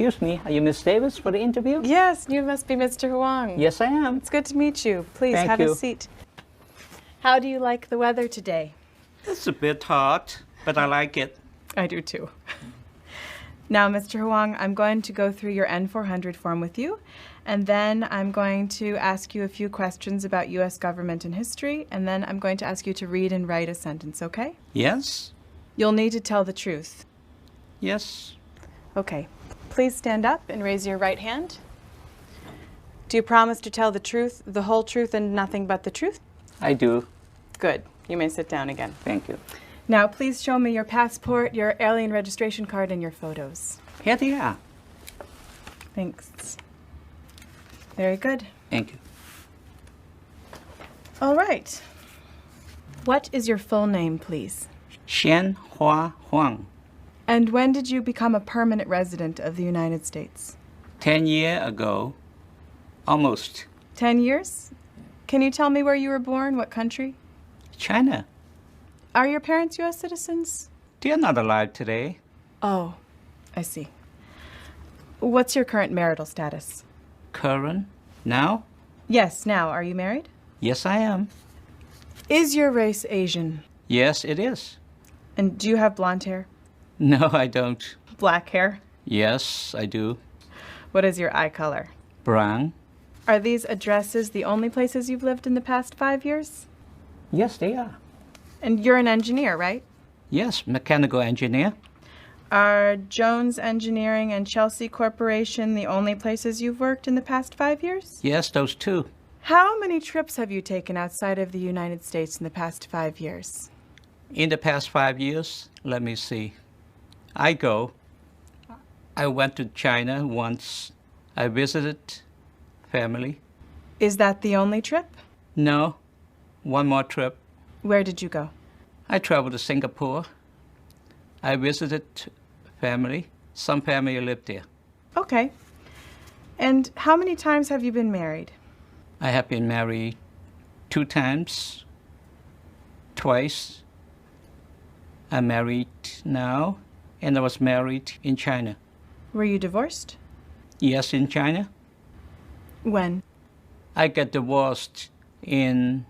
Excuse me, are you Miss Davis for the interview? Yes, you must be Mr. Huang. Yes, I am. It's good to meet you. Please Thank have you. a seat. How do you like the weather today? It's a bit hot, but I like it. I do too. Now, Mr. Huang, I'm going to go through your N400 form with you, and then I'm going to ask you a few questions about U.S. government and history, and then I'm going to ask you to read and write a sentence, okay? Yes? You'll need to tell the truth. Yes. Okay. Please stand up and raise your right hand. Do you promise to tell the truth, the whole truth, and nothing but the truth? I do. Good. You may sit down again. Thank you. Now, please show me your passport, your alien registration card, and your photos. Here they are. Thanks. Very good. Thank you. All right. What is your full name, please? Xin Hua Huang. And when did you become a permanent resident of the United States? 10 years ago. Almost. 10 years? Can you tell me where you were born, what country? China. Are your parents U.S. citizens? They're not alive today. Oh, I see. What's your current marital status? Current? Now? Yes, now. Are you married? Yes, I am. Is your race Asian? Yes, it is. And do you have blonde hair? No, I don't. Black hair? Yes, I do. What is your eye color? Brown? Are these addresses the only places you've lived in the past 5 years? Yes, they are. And you're an engineer, right? Yes, mechanical engineer. Are Jones Engineering and Chelsea Corporation the only places you've worked in the past 5 years? Yes, those two. How many trips have you taken outside of the United States in the past 5 years? In the past 5 years, let me see. I went to China once. I visited family. Is that the only trip? No, one more trip. Where did you go? I traveled to Singapore. I visited family. Some family lived there. Okay. And how many times have you been married? I have been married 2 times. Twice. I'm married now, and I was married in China. Were you divorced? Yes, in China. When? I got divorced in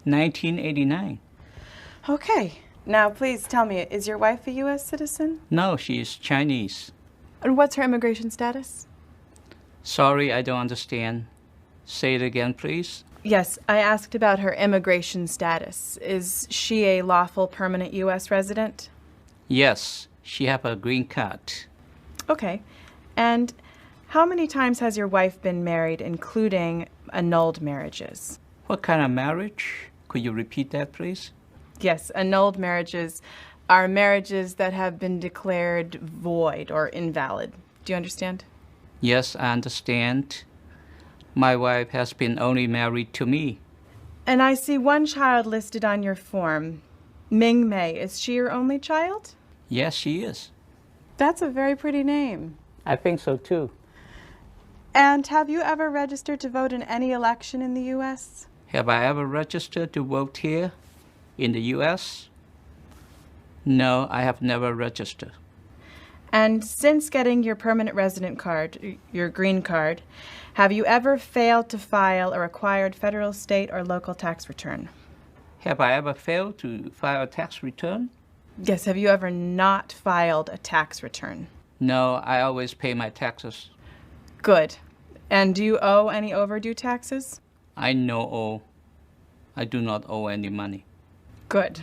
1989. Okay. Now, please tell me, is your wife a U.S. citizen? No, she is Chinese. And what's her immigration status? Sorry, I don't understand. Say it again, please. Yes, I asked about her immigration status. Is she a lawful permanent U.S. resident? Yes, she have a green card. Okay. And how many times has your wife been married, including annulled marriages? What kind of marriage? Could you repeat that, please? Yes, annulled marriages are marriages that have been declared void or invalid. Do you understand? Yes, I understand. My wife has been only married to me. And I see one child listed on your form. Ming Mei. Is she your only child? Yes, she is. That's a very pretty name. I think so, too. And have you ever registered to vote in any election in the U.S.? Have I ever registered to vote here in the U.S.? No, I have never registered. And since getting your permanent resident card, your green card, have you ever failed to file a required federal, state, or local tax return? Have I ever failed to file a tax return? Yes, have you ever not filed a tax return? No, I always pay my taxes. Good. And do you owe any overdue taxes? I do not owe any money. Good.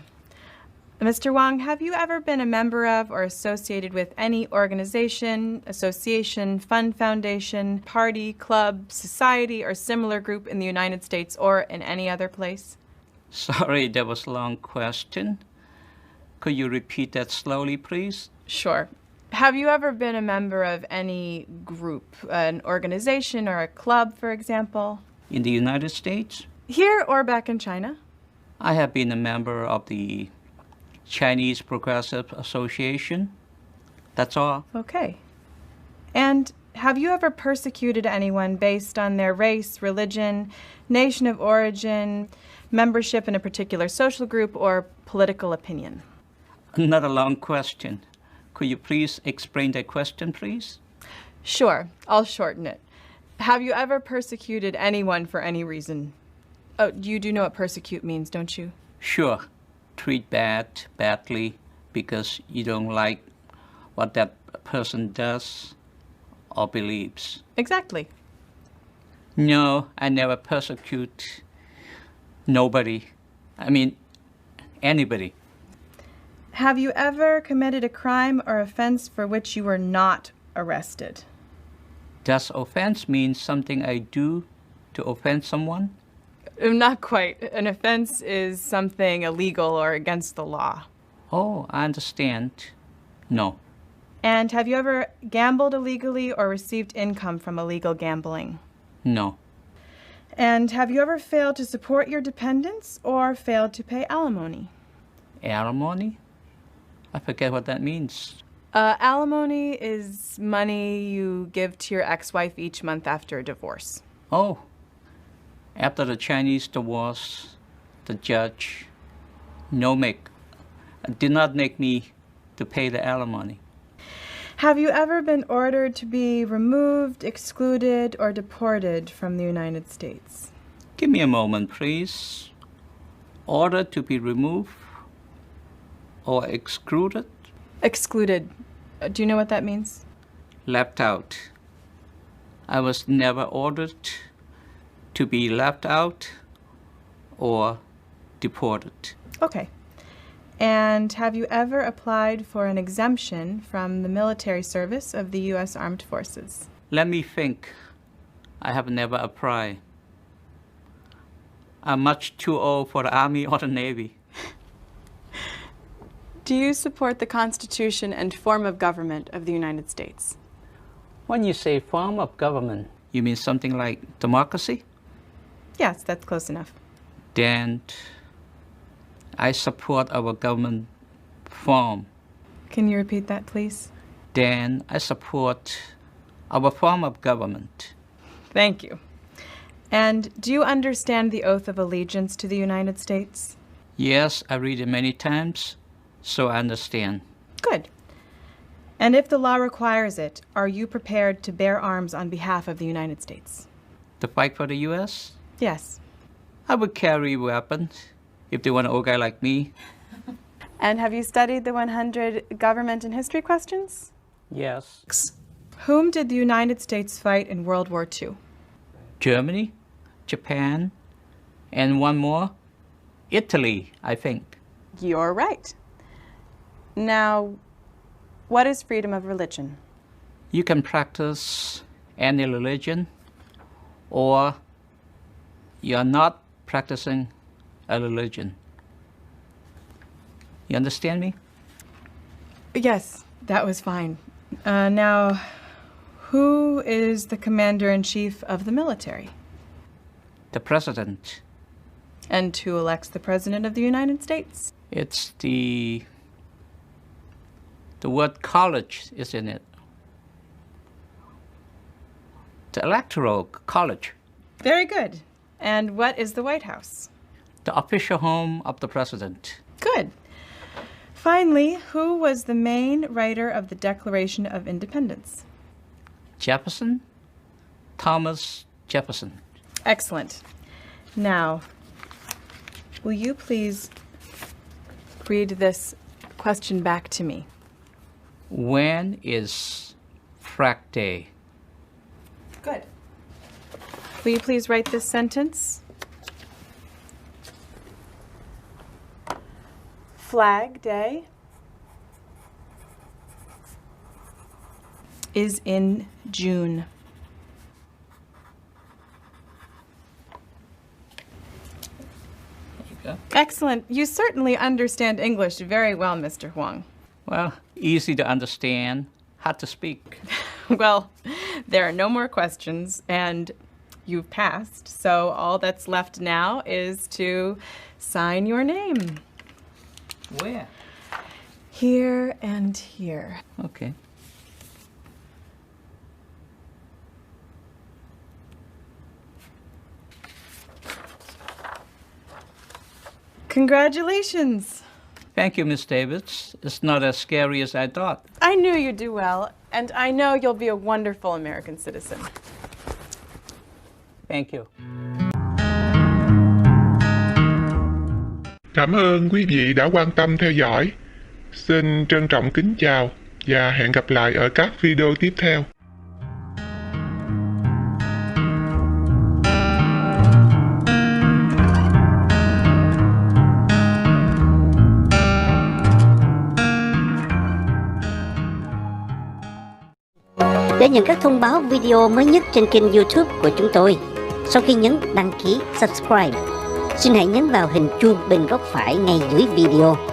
Mr. Wang, have you ever been a member of or associated with any organization, association, fund, foundation, party, club, society, or similar group in the United States or in any other place? Sorry, that was a long question. Could you repeat that slowly, please? Sure. Have you ever been a member of any group, an organization or a club, for example? In the United States? Here or back in China? I have been a member of the Chinese Progressive Association. That's all. Okay. And have you ever persecuted anyone based on their race, religion, nation of origin, membership in a particular social group, or political opinion? Another long question. Could you please explain that question, please? Sure, I'll shorten it. Have you ever persecuted anyone for any reason? Oh, you do know what persecute means, don't you? Sure. Treat badly because you don't like what that person does or believes. Exactly. No, I never persecute nobody. I mean, anybody. Have you ever committed a crime or offense for which you were not arrested? Does offense mean something I do to offend someone? Not quite. An offense is something illegal or against the law. Oh, I understand. No. And have you ever gambled illegally or received income from illegal gambling? No. And have you ever failed to support your dependents or failed to pay alimony? Alimony? I forget what that means. Alimony is money you give to your ex-wife each month after a divorce. Oh, after the Chinese divorce, the judge did not make me to pay the alimony. Have you ever been ordered to be removed, excluded, or deported from the United States? Give me a moment, please. Ordered to be removed or excluded? Excluded. Do you know what that means? Left out. I was never ordered to be left out or deported. Okay. And have you ever applied for an exemption from the military service of the U.S. Armed Forces? Let me think. I have never applied. I'm much too old for the Army or the Navy. Do you support the Constitution and form of government of the United States? When you say form of government, you mean something like democracy? Yes, that's close enough. Then I support our government form. Can you repeat that, please? Then I support our form of government. Thank you. And do you understand the oath of allegiance to the United States? Yes, I read it many times, so I understand. Good. And if the law requires it, are you prepared to bear arms on behalf of the United States? To fight for the U.S.? Yes. I would carry weapons if they want an old guy like me. And have you studied the 100 government and history questions? Yes. Whom did the United States fight in World War II? Germany, Japan, and one more, Italy, I think. You're right. Now, what is freedom of religion? You can practice any religion, or you're not practicing a religion. You understand me? Yes, that was fine. Now, who is the commander-in-chief of the military? The president. And who elects the president of the United States? It's the word college is in it. The electoral college. Very good. And what is the White House? The official home of the president. Good. Finally, who was the main writer of the Declaration of Independence? Jefferson? Thomas Jefferson. Excellent. Now, will you please read this question back to me? When is Flag Day? Good. Will you please write this sentence? Flag Day is in June. There you go. Excellent. You certainly understand English very well, Mr. Huang. Well, easy to understand, hard to speak. Well, there are no more questions, and you've passed, so all that's left now is to sign your name. Where? Here and here. Okay. Congratulations! Thank you, Miss Davids. It's not as scary as I thought. I knew you'd do well, and I know you'll be a wonderful American citizen. Thank you. Cảm ơn quý vị đã quan tâm theo dõi. Xin trân trọng kính chào và hẹn gặp lại ở các video tiếp theo. Để nhận các thông báo video mới nhất trên kênh YouTube của chúng tôi, sau khi nhấn đăng ký subscribe, xin hãy nhấn vào hình chuông bên góc phải ngay dưới video